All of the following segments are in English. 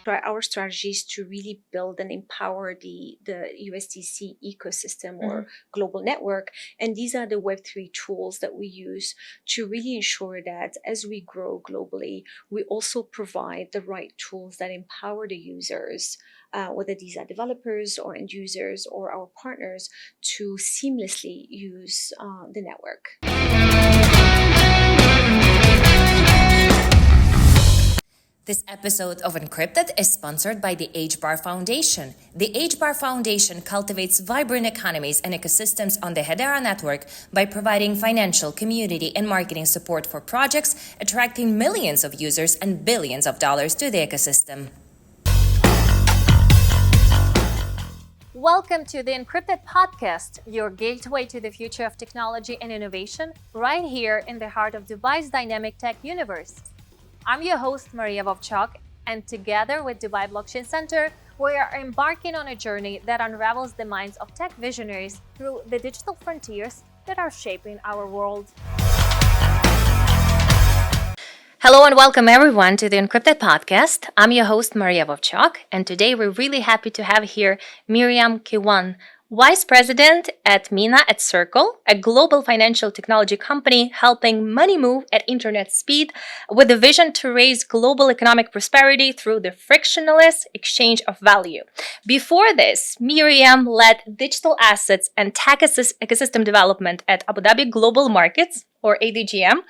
our strategy is to really build and empower the USDC ecosystem or global network. And these are the Web3 tools that we use to really ensure that as we grow globally, we also provide the right tools that empower the users, whether these are developers or end users or our partners, to seamlessly use the network. This episode of Encrypted is sponsored by the HBAR Foundation. The HBAR Foundation cultivates vibrant economies and ecosystems on the Hedera network by providing financial, community, and marketing support for projects, attracting millions of users and billions of dollars to the ecosystem. Welcome to the Encrypted podcast, your gateway to the future of technology and innovation, right here in the heart of Dubai's dynamic tech universe. I'm your host, Maria Vovchok, and together with Dubai Blockchain Center, we are embarking on a journey that unravels the minds of tech visionaries through the digital frontiers that are shaping our world. Hello and welcome everyone to the Encrypted podcast. I'm your host, Maria Vovchok, and today we're really happy to have here Miriam Kiwan, Vice President at MENA at Circle, a global financial technology company helping money move at internet speed with a vision to raise global economic prosperity through the frictionless exchange of value. Before this, Miriam led digital assets and tech ecosystem development at Abu Dhabi Global Markets, or ADGM.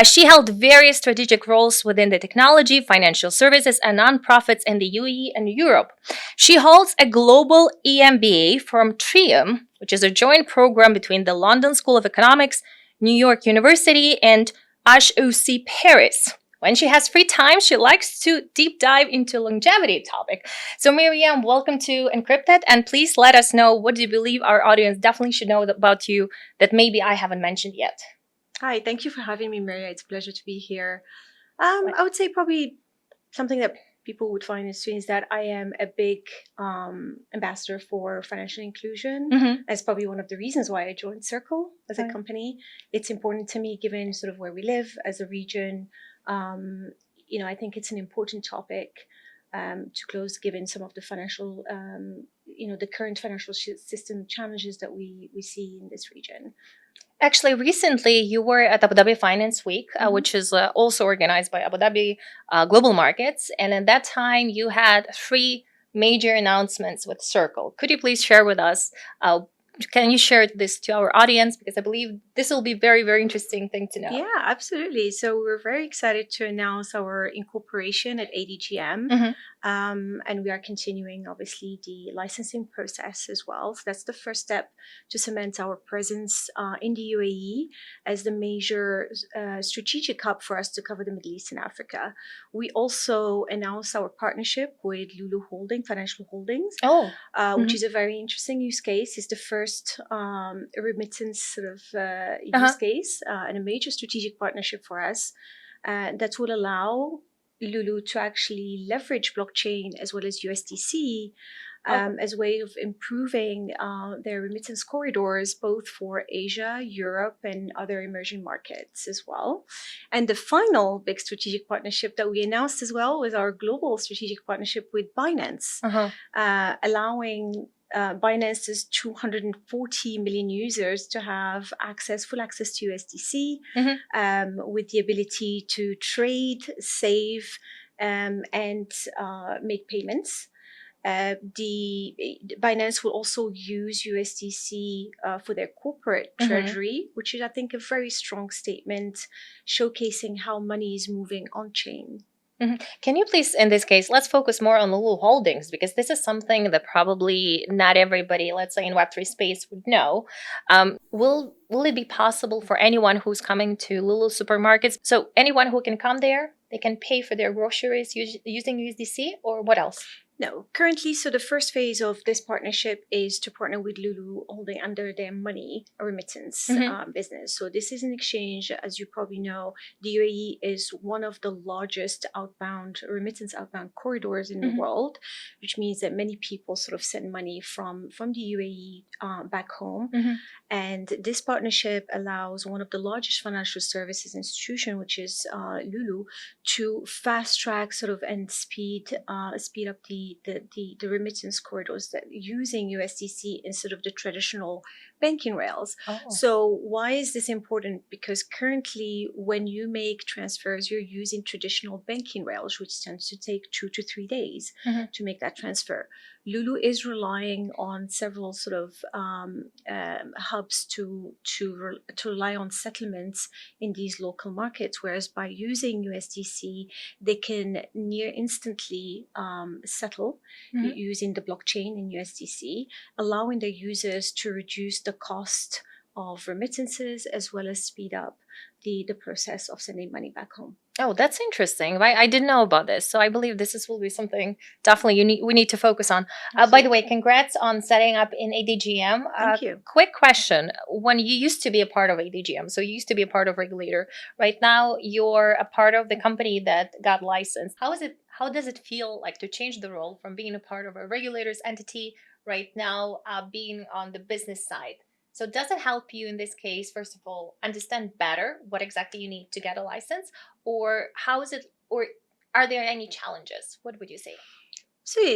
She held various strategic roles within the technology, financial services, and nonprofits in the UAE and Europe. She holds a global EMBA from Trium, which is a joint program between the London School of Economics, New York University, and HEC Paris. When she has free time, she likes to deep dive into longevity topic. So Miriam, welcome to Encrypted, and please let us know what do you believe our audience definitely should know about you that maybe I haven't mentioned yet. Hi, thank you for having me, Maria. It's a pleasure to be here. I would say probably something that people would find interesting is that I am a big ambassador for financial inclusion. That's probably one of the reasons why I joined Circle as a company. It's important to me, given sort of where we live as a region. I think it's an important topic to close, given some of the financial, the current financial system challenges that we see in this region. Actually, recently you were at Abu Dhabi Finance Week, which is also organized by Abu Dhabi Global Markets. And at that time, you had 3 major announcements with Circle. Could you please share with us? Can you share this to our audience? Because I believe this will be very, very interesting thing to know. Yeah, absolutely. So we're very excited to announce our incorporation at ADGM. And we are continuing, obviously, the licensing process as well. So that's the first step to cement our presence in the UAE as the major strategic hub for us to cover the Middle East and Africa. We also announced our partnership with Lulu Financial Holdings, which is a very interesting use case. It's the first remittance sort of use case and a major strategic partnership for us that will allow Lulu to actually leverage blockchain as well as USDC as a way of improving their remittance corridors, both for Asia, Europe, and other emerging markets as well. And the final big strategic partnership that we announced as well was our global strategic partnership with Binance, allowing Binance's 240 million users to have full access to USDC with the ability to trade, save, and make payments. The Binance will also use USDC for their corporate treasury, which is, I think, a very strong statement showcasing how money is moving on chain. Can you please, in this case, let's focus more on Lulu Holdings, because this is something that probably not everybody, let's say in Web3 space, would know. Will it be possible for anyone who's coming to Lulu supermarkets? So anyone who can come there, they can pay for their groceries using USDC, or what else? No, currently, so the first phase of this partnership is to partner with Lulu holding under their money remittance business. So this is an exchange, as you probably know, the UAE is one of the largest remittance outbound corridors in the world, which means that many people sort of send money from the UAE back home. And this partnership allows one of the largest financial services institution, which is Lulu, to fast track sort of and speed up the remittance corridors that using USDC instead of the traditional banking rails. So why is this important? Because currently when you make transfers, you're using traditional banking rails, which tends to take 2 to 3 days to make that transfer. Lulu is relying on several sort of hubs to rely on settlements in these local markets, whereas by using USDC, they can near instantly settle using the blockchain in USDC, allowing their users to reduce the cost of remittances as well as speed up the process of sending money back home. Oh, that's interesting. I didn't know about this. So I believe will be something definitely we need to focus on. By the way, congrats on setting up in ADGM. Thank you. Quick question. When you used to be a part of ADGM, so you used to be a part of regulator, right now you're a part of the company that got licensed. How does it feel like to change the role from being a part of a regulator's entity right now being on the business side? So does it help you in this case, first of all, understand better what exactly you need to get a license? Or how is it, or are there any challenges? What would you say?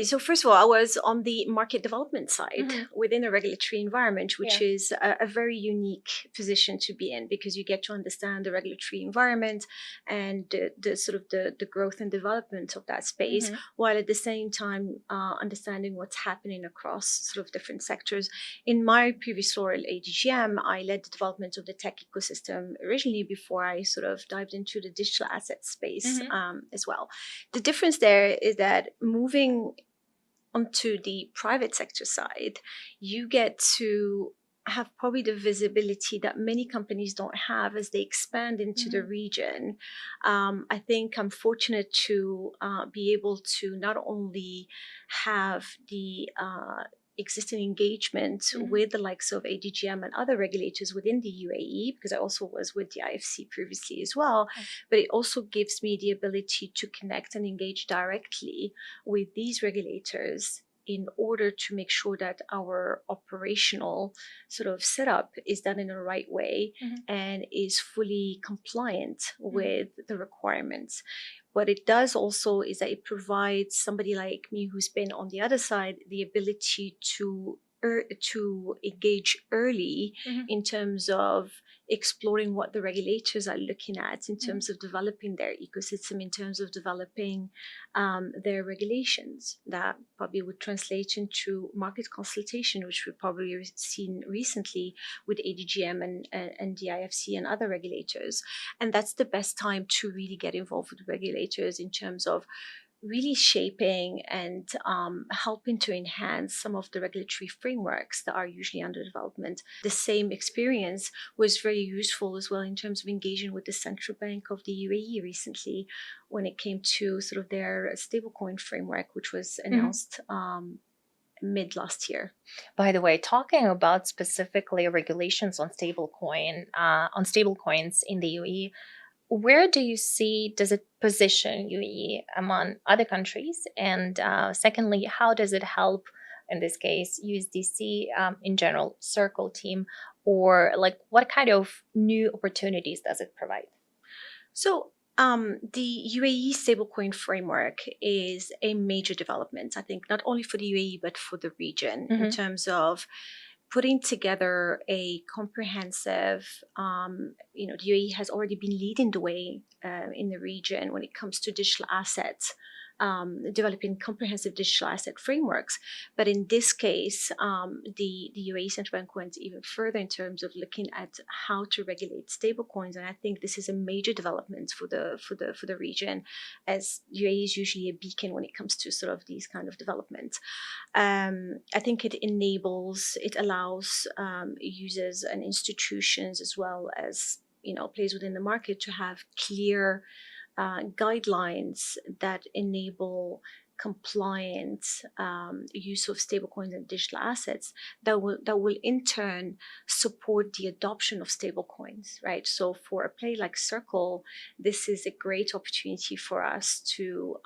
So first of all, I was on the market development side within a regulatory environment, which is a very unique position to be in, because you get to understand the regulatory environment and the sort of the growth and development of that space, while at the same time understanding what's happening across sort of different sectors. In my previous role at ADGM, I led the development of the tech ecosystem originally before I sort of dived into the digital asset space as well. The difference there is that moving onto the private sector side, you get to have probably the visibility that many companies don't have as they expand into the region. I think I'm fortunate to be able to not only have the existing engagement with the likes of ADGM and other regulators within the UAE, because I also was with the IFC previously as well, but it also gives me the ability to connect and engage directly with these regulators in order to make sure that our operational sort of setup is done in the right way and is fully compliant with the requirements. What it does also is that it provides somebody like me who's been on the other side the ability to engage early in terms of exploring what the regulators are looking at in terms of developing their ecosystem, in terms of developing their regulations. That probably would translate into market consultation, which we've probably seen recently with ADGM and the IFC and other regulators. And that's the best time to really get involved with regulators in terms of really shaping and helping to enhance some of the regulatory frameworks that are usually under development. The same experience was very useful as well in terms of engaging with the Central Bank of the UAE recently when it came to sort of their stablecoin framework, which was announced mid last year. By the way, talking about specifically regulations on stablecoins in the UAE, where do you see, does it position UAE among other countries? And secondly, how does it help, in this case, USDC in general, Circle team, or like what kind of new opportunities does it provide? So the UAE stablecoin framework is a major development, I think, not only for the UAE, but for the region in terms of putting together a comprehensive, the UAE has already been leading the way in the region when it comes to digital assets, developing comprehensive digital asset frameworks. But in this case, the UAE Central Bank went even further in terms of looking at how to regulate stablecoins, and I think this is a major development for the region, as UAE is usually a beacon when it comes to sort of these kind of developments. I think it allows users and institutions as well as players within the market to have clear guidelines that enable compliant use of stablecoins and digital assets that will in turn support the adoption of stablecoins, right? So for a play like Circle, this is a great opportunity for us to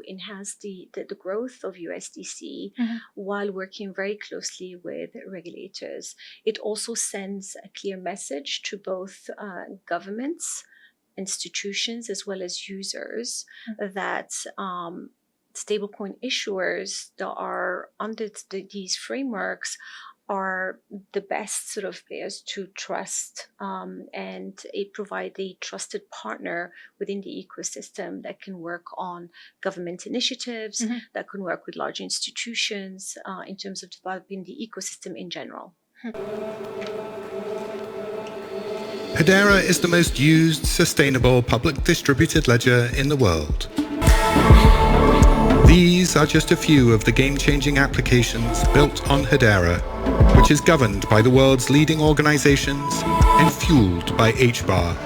enhance the growth of USDC while working very closely with regulators. It also sends a clear message to both governments, institutions, as well as users that stablecoin issuers that are under these frameworks are the best sort of players to trust, and it provides a trusted partner within the ecosystem that can work on government initiatives, that can work with large institutions in terms of developing the ecosystem in general. Hedera is the most used, sustainable public distributed ledger in the world. These are just a few of the game-changing applications built on Hedera, which is governed by the world's leading organizations and fueled by HBAR,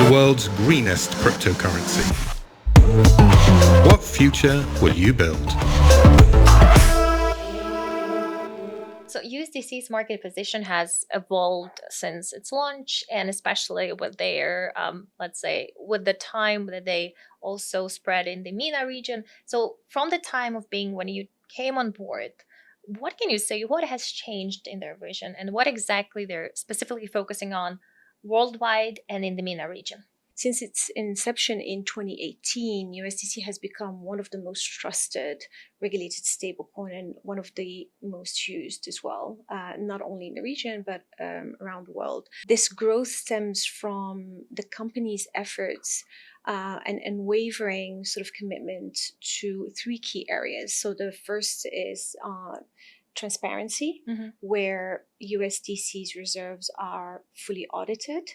the world's greenest cryptocurrency. What future will you build? So USDC's market position has evolved since its launch, and especially with their, let's say, with the time that they also spread in the MENA region. So from the time of being when you came on board, what can you say? What has changed in their vision, and what exactly they're specifically focusing on worldwide and in the MENA region? Since its inception in 2018, USDC has become one of the most trusted regulated stablecoin and one of the most used as well, not only in the region, but around the world. This growth stems from the company's efforts and unwavering sort of commitment to three key areas. So the first is transparency, where USDC's reserves are fully audited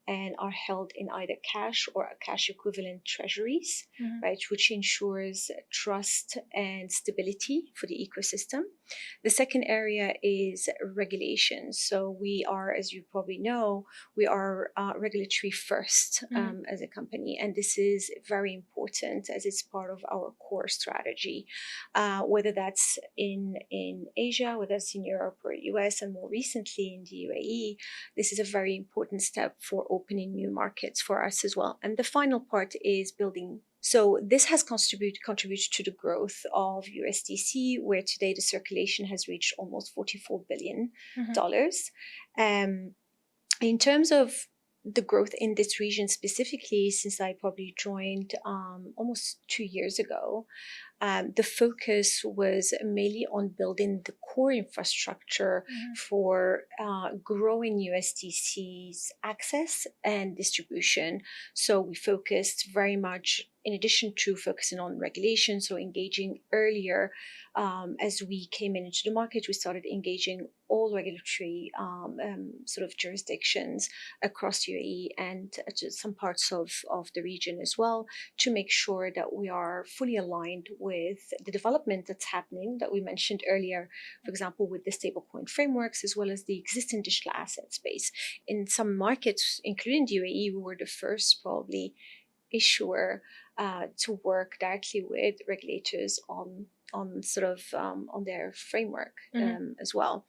and are held in either cash or cash equivalent treasuries, right, which ensures trust and stability for the ecosystem. The second area is regulation. So we are, as you probably know, we are regulatory first as a company, and this is very important as it's part of our core strategy, whether that's in Asia, whether that's in Europe or US, and more recently in the UAE. This is a very important step for opening new markets for us as well. And the final part is building. So this has contributed to the growth of USDC, where today the circulation has reached almost $44 billion. In terms of the growth in this region specifically, since I probably joined almost 2 years ago, the focus was mainly on building the core infrastructure for growing USDC's access and distribution. So we focused very much, in addition to focusing on regulation, so engaging earlier as we came into the market, we started engaging all regulatory sort of jurisdictions across UAE and some parts of the region as well, to make sure that we are fully aligned with the development that's happening that we mentioned earlier, for example, with the stablecoin frameworks, as well as the existing digital asset space. In some markets, including the UAE, we were the first probably issuer to work directly with regulators on sort of on their framework as well.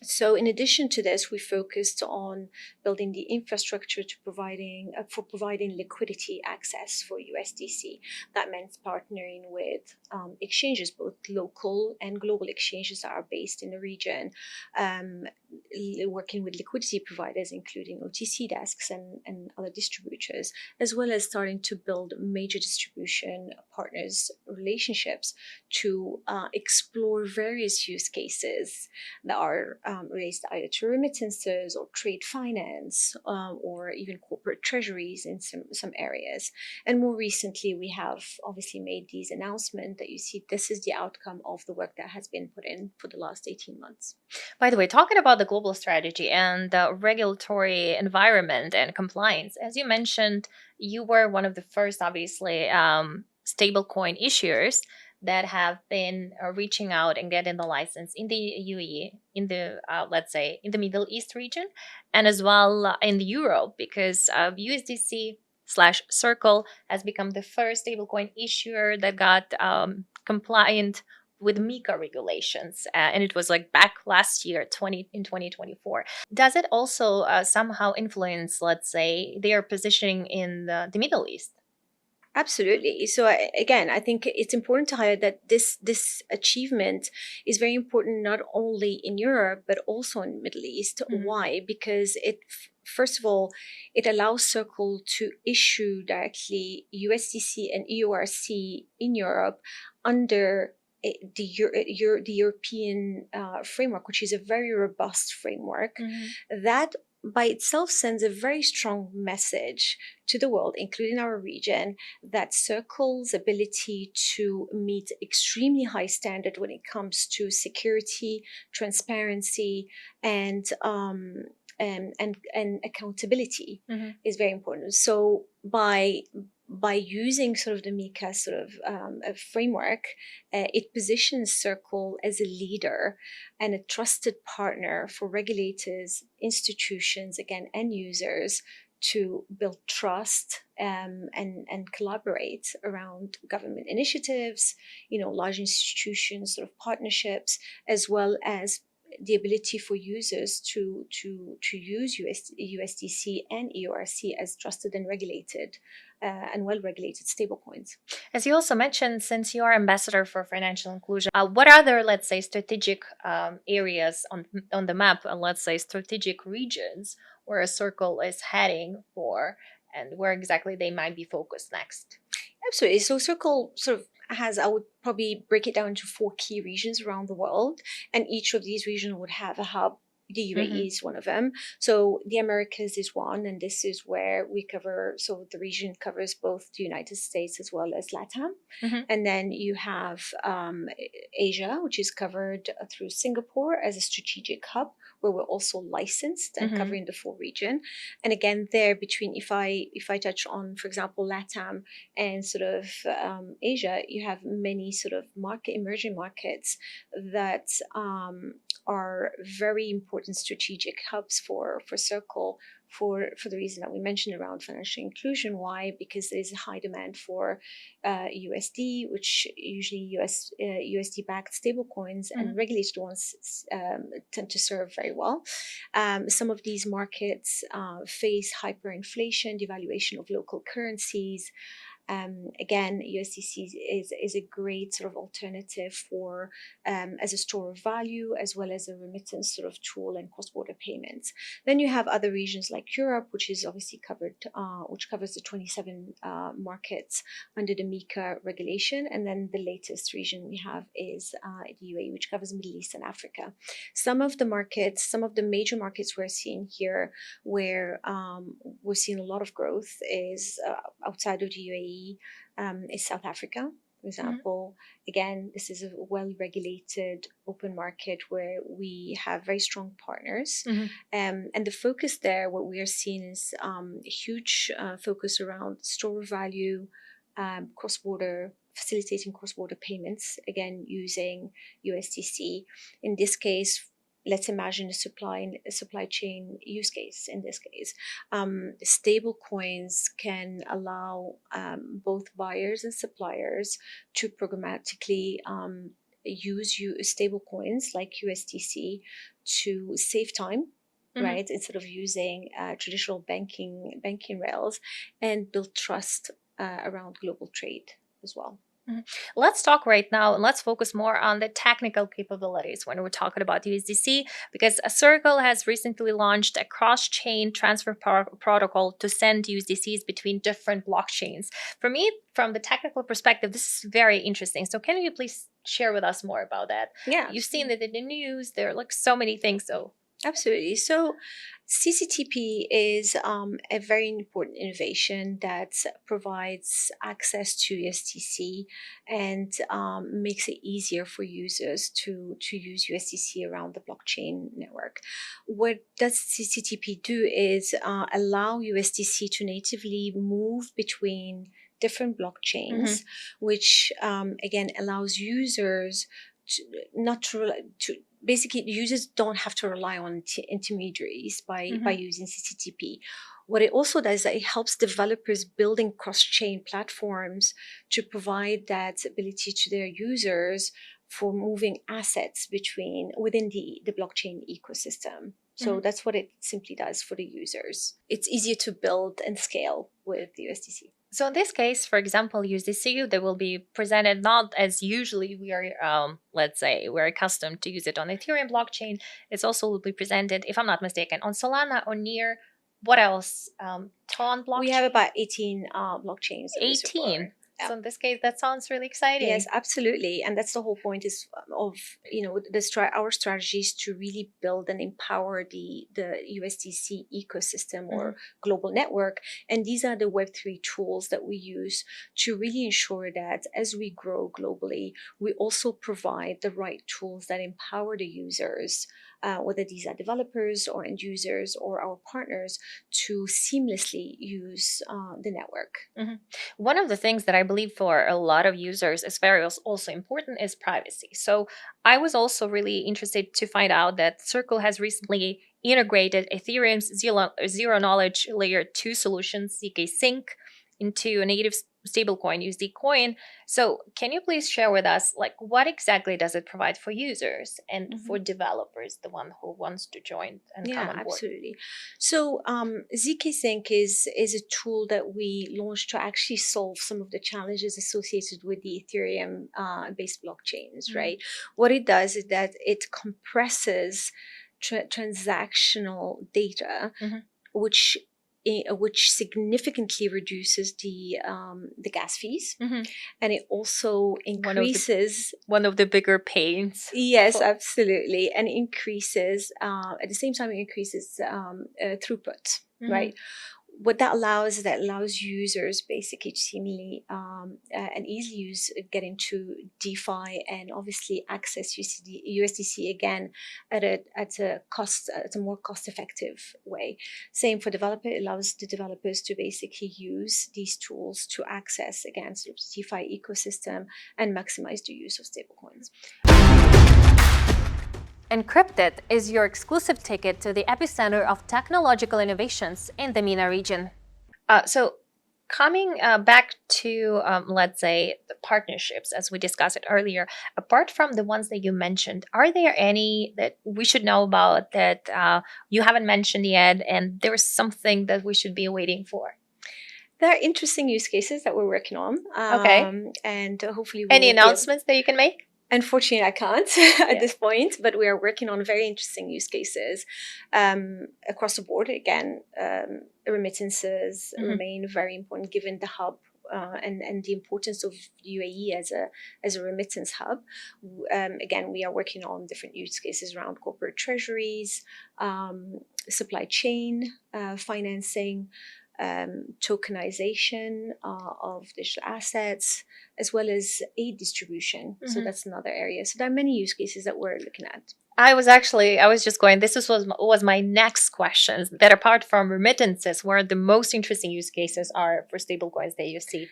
So in addition to this, we focused on building the infrastructure to providing liquidity access for USDC. That meant partnering with exchanges, both local and global exchanges that are based in the region, working with liquidity providers, including OTC desks and other distributors, as well as starting to build major distribution partners relationships to explore various use cases that are related either to remittances or trade finance or even corporate treasuries in some areas. And more recently, we have obviously made these announcements that you see. This is the outcome of the work that has been put in for the last 18 months. By the way, talking about the global strategy and the regulatory environment and compliance, as you mentioned, you were one of the first, obviously, stablecoin issuers that have been reaching out and getting the license in the UAE, in the, let's say, in the Middle East region, and as well in Europe, because USDC Circle has become the first stablecoin issuer that got compliant with MiCA regulations, and it was like back last year, in 2024. Does it also somehow influence, let's say, their positioning in the Middle East? Absolutely. So again, I think it's important to highlight that this achievement is very important not only in Europe but also in the Middle East. Why? Because first of all, it allows Circle to issue directly USDC and EURC in Europe under the European framework, which is a very robust framework that by itself sends a very strong message to the world, including our region, that Circle's ability to meet extremely high standard when it comes to security, transparency, and accountability is very important. So by using sort of the MiCA sort of a framework, it positions Circle as a leader and a trusted partner for regulators, institutions, again, end users to build trust and collaborate around government initiatives, large institutions, sort of partnerships, as well as the ability for users to use USDC and EURC as trusted and regulated and well-regulated stablecoins. As you also mentioned, since you are ambassador for financial inclusion, what other, let's say, strategic areas on the map, let's say strategic regions where a Circle is heading for, and where exactly they might be focused next? Absolutely. So Circle sort of I would probably break it down into 4 key regions around the world, and each of these regions would have a hub. The UAE is one of them. So the Americas is one, and this is where we cover, so the region covers both the United States as well as LATAM. And then you have Asia, which is covered through Singapore as a strategic hub, where we're also licensed and covering the full region. And again, there between, if I touch on, for example, LATAM and sort of Asia, you have many sort of emerging markets that are very important strategic hubs for Circle for the reason that we mentioned around financial inclusion. Why? Because there is a high demand for USD, which usually USD-backed stablecoins and regulated ones tend to serve very well. Some of these markets face hyperinflation, devaluation of local currencies. Again, USDC is a great sort of alternative for as a store of value, as well as a remittance sort of tool and cross-border payments. Then you have other regions like Europe, which is obviously covered, which covers the 27 markets under the MiCA regulation. And then the latest region we have is the UAE, which covers Middle East and Africa. Some of the major markets we're seeing here, where we're seeing a lot of growth, is outside of the UAE. Is South Africa, for example. Again, this is a well-regulated open market where we have very strong partners. And the focus there, what we are seeing is a huge focus around store value, cross-border, facilitating cross-border payments, again, using USDC. In this case, let's imagine a supply chain use case. In this case, stable coins can allow both buyers and suppliers to programmatically use stable coins like USDC to save time, right? Instead of using traditional banking rails, and build trust around global trade as well. Let's talk right now, and let's focus more on the technical capabilities when we're talking about USDC, because Circle has recently launched a cross-chain transfer protocol to send USDCs between different blockchains. For me, from the technical perspective, this is very interesting. So can you please share with us more about that? Yeah. You've seen it in the news. There are like so many things. So absolutely. So CCTP is a very important innovation that provides access to USDC and makes it easier for users to use USDC around the blockchain network. What does CCTP do is allow USDC to natively move between different blockchains, which again allows users to basically, users don't have to rely on intermediaries by using CCTP. What it also does is that it helps developers building cross-chain platforms to provide that ability to their users for moving assets within the blockchain ecosystem. So that's what it simply does for the users. It's easier to build and scale with the USDC. So in this case, for example, USDC, they will be presented not as usually we are, let's say, we're accustomed to use it on Ethereum blockchain. It's also will be presented, if I'm not mistaken, on Solana or Near. What else? Ton blockchain? We have about 18 blockchains. 18. So in this case, that sounds really exciting. Yes, absolutely. And that's the whole point of our strategy is to really build and empower the USDC ecosystem or global network. And these are the Web3 tools that we use to really ensure that as we grow globally, we also provide the right tools that empower the users, whether these are developers or end users or our partners, to seamlessly use the network. One of the things that I believe for a lot of users is very also important is privacy. So I was also really interested to find out that Circle has recently integrated Ethereum's zero knowledge layer 2 solution, ZK Sync, into a native stablecoin, USD coin. So can you please share with us, like, what exactly does it provide for users and for developers, the one who wants to join and come on board? Absolutely. So ZK Sync is a tool that we launched to actually solve some of the challenges associated with the Ethereum based blockchains, right? What it does is that it compresses transactional data, which significantly reduces the gas fees, and it also increases one of the bigger pains. Yes, absolutely, and increases at the same time it increases throughput, right? What that allows users basically to seamlessly and easily get into DeFi and obviously access USDC again at a more cost effective way. Same for developer; it allows the developers to basically use these tools to access again sort of the DeFi ecosystem and maximize the use of stablecoins. Encrypted is your exclusive ticket to the epicenter of technological innovations in the MENA region. So coming back to, let's say, the partnerships, as we discussed it earlier, apart from the ones that you mentioned, are there any that we should know about that you haven't mentioned yet and there's something that we should be waiting for? There are interesting use cases that we're working on. And hopefully any announcements that you can make? Unfortunately, I can't at this point, but we are working on very interesting use cases across the board. Again, remittances remain very important given the hub and the importance of UAE as a remittance hub. Again, we are working on different use cases around corporate treasuries, supply chain financing, tokenization of digital assets, as well as aid distribution. So that's another area. So there are many use cases that we're looking at. I was just going, this was my next question, that apart from remittances, where the most interesting use cases are for stablecoins that you see.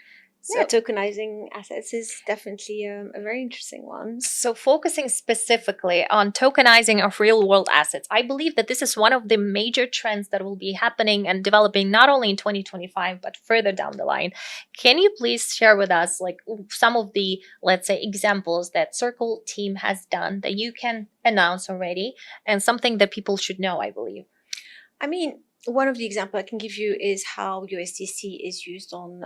So tokenizing assets is definitely a very interesting one. So focusing specifically on tokenizing of real-world assets, I believe that this is one of the major trends that will be happening and developing not only in 2025, but further down the line. Can you please share with us like some of the, let's say, examples that Circle team has done that you can announce already and something that people should know, I believe? I mean, one of the examples I can give you is how USDC is used on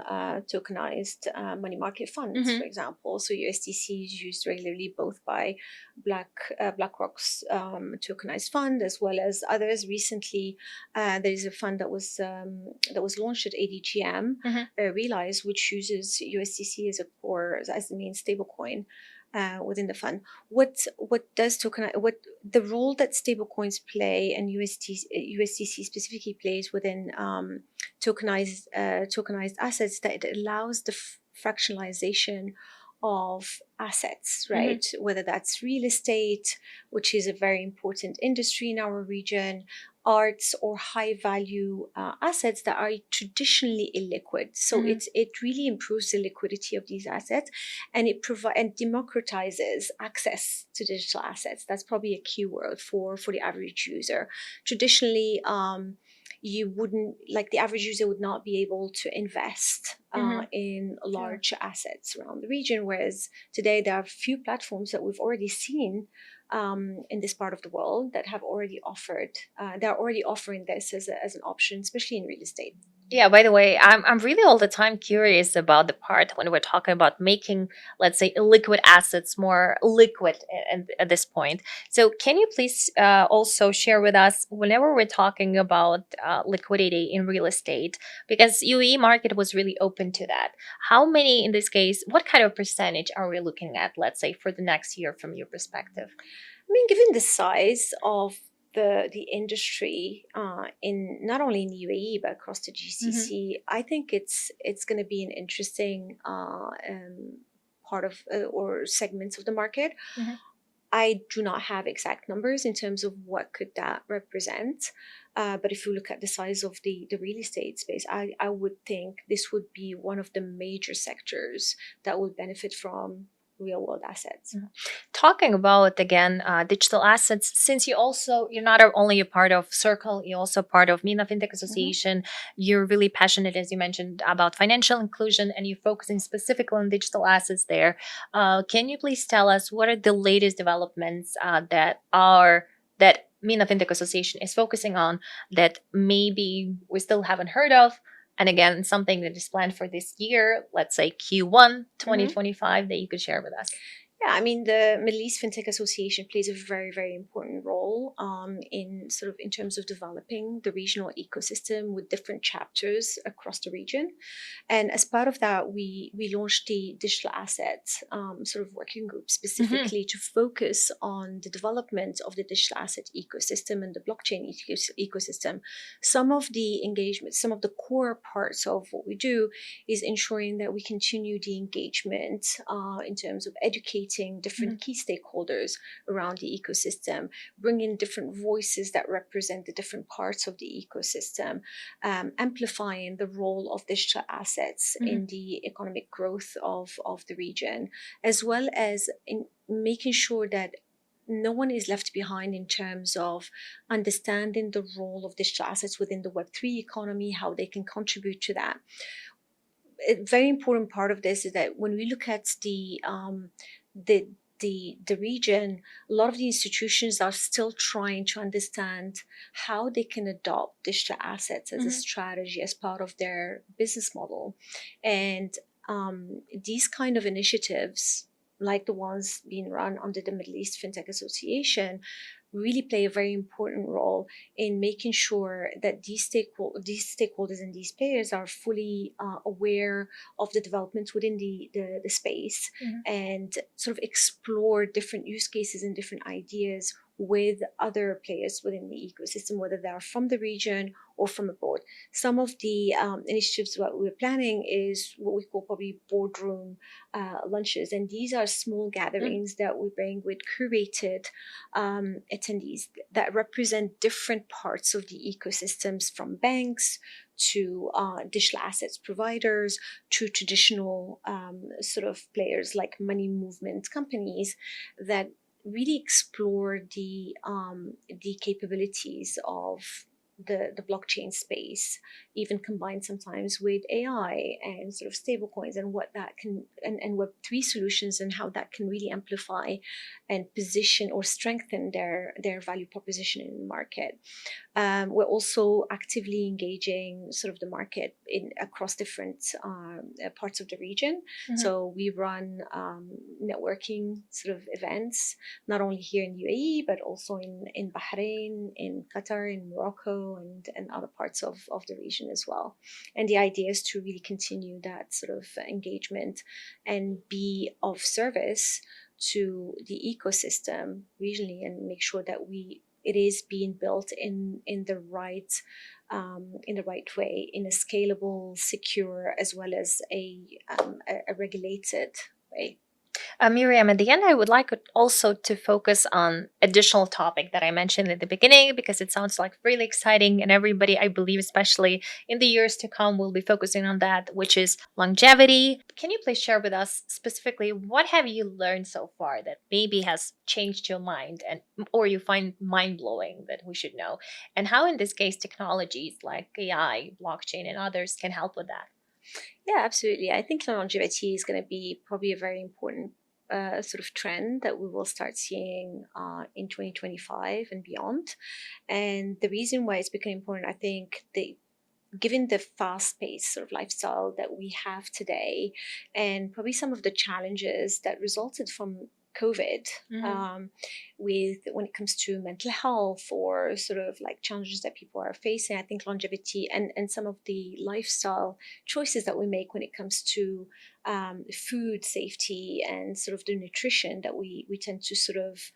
tokenized money market funds, for example. So USDC is used regularly both by BlackRock's tokenized fund as well as others. Recently, there is a fund that was launched at ADGM, Realize, which uses USDC as the main stablecoin. Within the fund, what the role that stablecoins play and USDC specifically plays within tokenized assets, that it allows the fractionalization of assets, right? Whether that's real estate, which is a very important industry in our region, arts or high value assets that are traditionally illiquid. So it really improves the liquidity of these assets, and it democratizes access to digital assets. That's probably a key word for the average user. Traditionally, you wouldn't, like the average user would not be able to invest in large assets around the region. Whereas today there are a few platforms that we've already seen in this part of the world that have already offered, they're already offering this as an option, especially in real estate. Yeah, by the way, I'm really all the time curious about the part when we're talking about making, let's say, illiquid assets more liquid at this point. So can you please also share with us, whenever we're talking about liquidity in real estate, because UAE market was really open to that. How many, in this case, what kind of percentage are we looking at, let's say, for the next year from your perspective? I mean, given the size of the industry in not only in the UAE but across the GCC, I think it's going to be an interesting part of or segments of the market. I do not have exact numbers in terms of what could that represent, but if you look at the size of the real estate space, I would think this would be one of the major sectors that would benefit from real world assets. Talking about, again, digital assets, since you're not only a part of Circle, you're also part of MENA Fintech Association. You're really passionate, as you mentioned, about financial inclusion, and you're focusing specifically on digital assets there. Can you please tell us what are the latest developments that MENA Fintech Association is focusing on that maybe we still haven't heard of? And again, something that is planned for this year, let's say Q1 2025, that you could share with us. Yeah, I mean, the Middle East Fintech Association plays a very, very important role in terms of developing the regional ecosystem with different chapters across the region. And as part of that, we launched the digital assets working group specifically to focus on the development of the digital asset ecosystem and the blockchain ecosystem. Some of the engagement, some of the core parts of what we do is ensuring that we continue the engagement in terms of educating different key stakeholders around the ecosystem, bringing different voices that represent the different parts of the ecosystem, amplifying the role of digital assets in the economic growth of the region, as well as in making sure that no one is left behind in terms of understanding the role of digital assets within the Web3 economy, how they can contribute to that. A very important part of this is that when we look at the region, a lot of the institutions are still trying to understand how they can adopt digital assets as a strategy as part of their business model. And these kind of initiatives, like the ones being run under the Middle East Fintech Association, really play a very important role in making sure that these stakeholders and these players are fully aware of the developments within the space and sort of explore different use cases and different ideas with other players within the ecosystem, whether they are from the region or from abroad. Some of the initiatives that we're planning is what we call probably boardroom lunches. And these are small gatherings that we bring with curated attendees that represent different parts of the ecosystems, from banks to digital assets providers to traditional players like money movement companies that really explore the capabilities of the blockchain space, even combined sometimes with AI and sort of stablecoins and what that can, and Web3 solutions, and how that can really amplify and position or strengthen their value proposition in the market. We're also actively engaging sort of the market across different parts of the region. So we run networking sort of events, not only here in UAE, but also in Bahrain, in Qatar, in Morocco, and other parts of the region as well. And the idea is to really continue that sort of engagement and be of service to the ecosystem regionally, and make sure that it is being built in the right way, in a scalable, secure, as well as a regulated way. Miriam, at the end, I would like also to focus on additional topic that I mentioned at the beginning because it sounds like really exciting, and everybody, I believe, especially in the years to come, will be focusing on that, which is longevity. Can you please share with us specifically what have you learned so far that maybe has changed your mind and or you find mind blowing that we should know, and how in this case technologies like AI, blockchain, and others can help with that? Yeah, absolutely. I think longevity is going to be probably a very important sort of trend that we will start seeing in 2025 and beyond. And the reason why it's become important, I think, given the fast-paced sort of lifestyle that we have today, and probably some of the challenges that resulted from COVID, with when it comes to mental health or sort of like challenges that people are facing, I think longevity and some of the lifestyle choices that we make when it comes to food safety and sort of the nutrition that we tend to sort of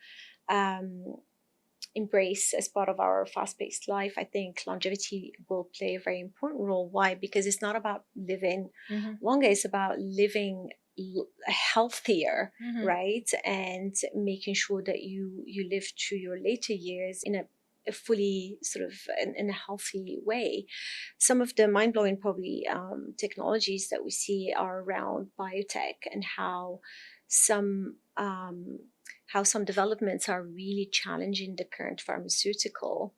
embrace as part of our fast-paced life, I think longevity will play a very important role. Why? Because it's not about living longer, it's about living healthier, right? And making sure that you live to your later years in a fully sort of in a healthy way. Some of the mind-blowing probably technologies that we see are around biotech and how some developments are really challenging the current pharmaceutical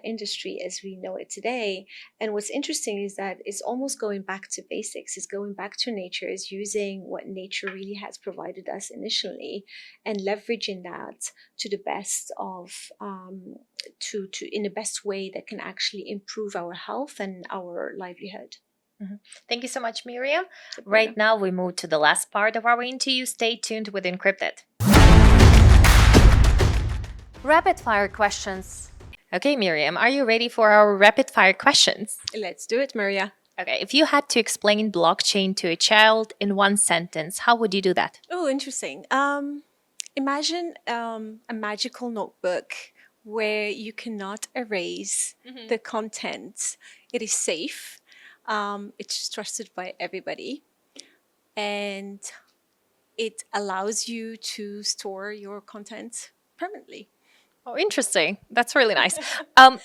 industry as we know it today. And what's interesting is that it's almost going back to basics. It's going back to nature. It's using what nature really has provided us initially and leveraging that to the best of to in the best way that can actually improve our health and our livelihood. Thank you so much, Miriam. Right now, we move to the last part of our interview. Stay tuned with Encrypted. Rapid fire questions. Okay, Miriam, are you ready for our rapid fire questions? Let's do it, Maria. Okay, if you had to explain blockchain to a child in one sentence, how would you do that? Oh, interesting. Imagine a magical notebook where you cannot erase the content. It is safe. It's trusted by everybody. And it allows you to store your content permanently. Oh, interesting. That's really nice.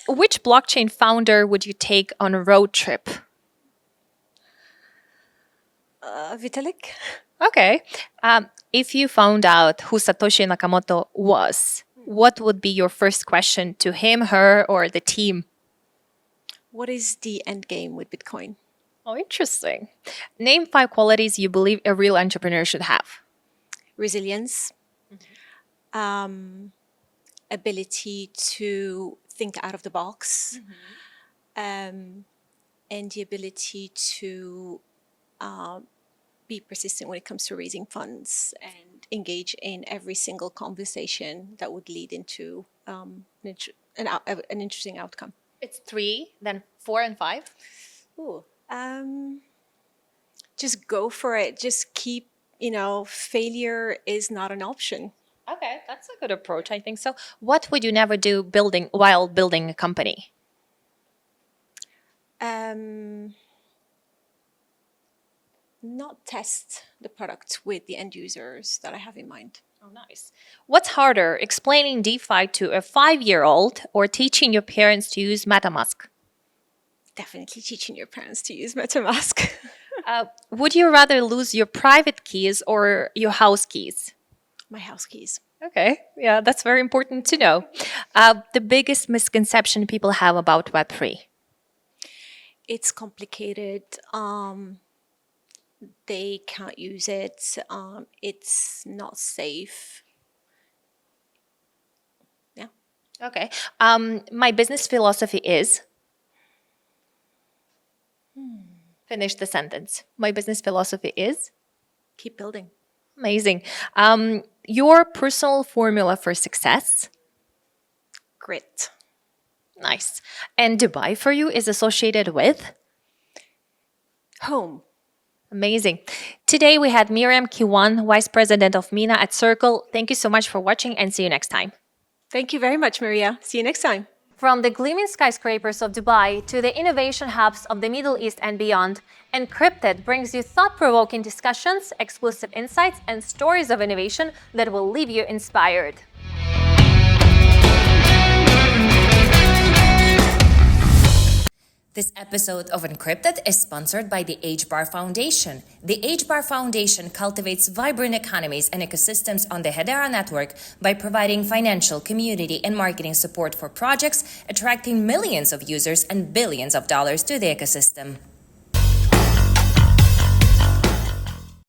Which blockchain founder would you take on a road trip? Vitalik. Okay. If you found out who Satoshi Nakamoto was, what would be your first question to him, her, or the team? What is the end game with Bitcoin? Oh, interesting. Name 5 qualities you believe a real entrepreneur should have. Resilience. Ability to think out of the box, and the ability to be persistent when it comes to raising funds and engage in every single conversation that would lead into an interesting outcome. It's 3, then 4 and 5. Ooh, just go for it. Just keep, failure is not an option. Okay, that's a good approach. I think so. What would you never do while building a company? Not test the product with the end users that I have in mind. Oh, nice. What's harder, explaining DeFi to a 5-year-old or teaching your parents to use MetaMask? Definitely teaching your parents to use MetaMask. Would you rather lose your private keys or your house keys? My house keys. Okay, yeah, that's very important to know. The biggest misconception people have about Web3? It's complicated. They can't use it. It's not safe. Yeah. Okay. My business philosophy is... Finish the sentence. My business philosophy is... Keep building. Amazing. Your personal formula for success? Grit. Nice. And Dubai for you is associated with? Home. Amazing. Today we had Miriam Kiwan, Vice President of MENA at Circle. Thank you so much for watching and see you next time. Thank you very much, Maria. See you next time. From the gleaming skyscrapers of Dubai to the innovation hubs of the Middle East and beyond, Encrypted brings you thought-provoking discussions, exclusive insights, and stories of innovation that will leave you inspired. This episode of Encrypted is sponsored by the HBAR Foundation. The HBAR Foundation cultivates vibrant economies and ecosystems on the Hedera network by providing financial, community, and marketing support for projects, attracting millions of users and billions of dollars to the ecosystem.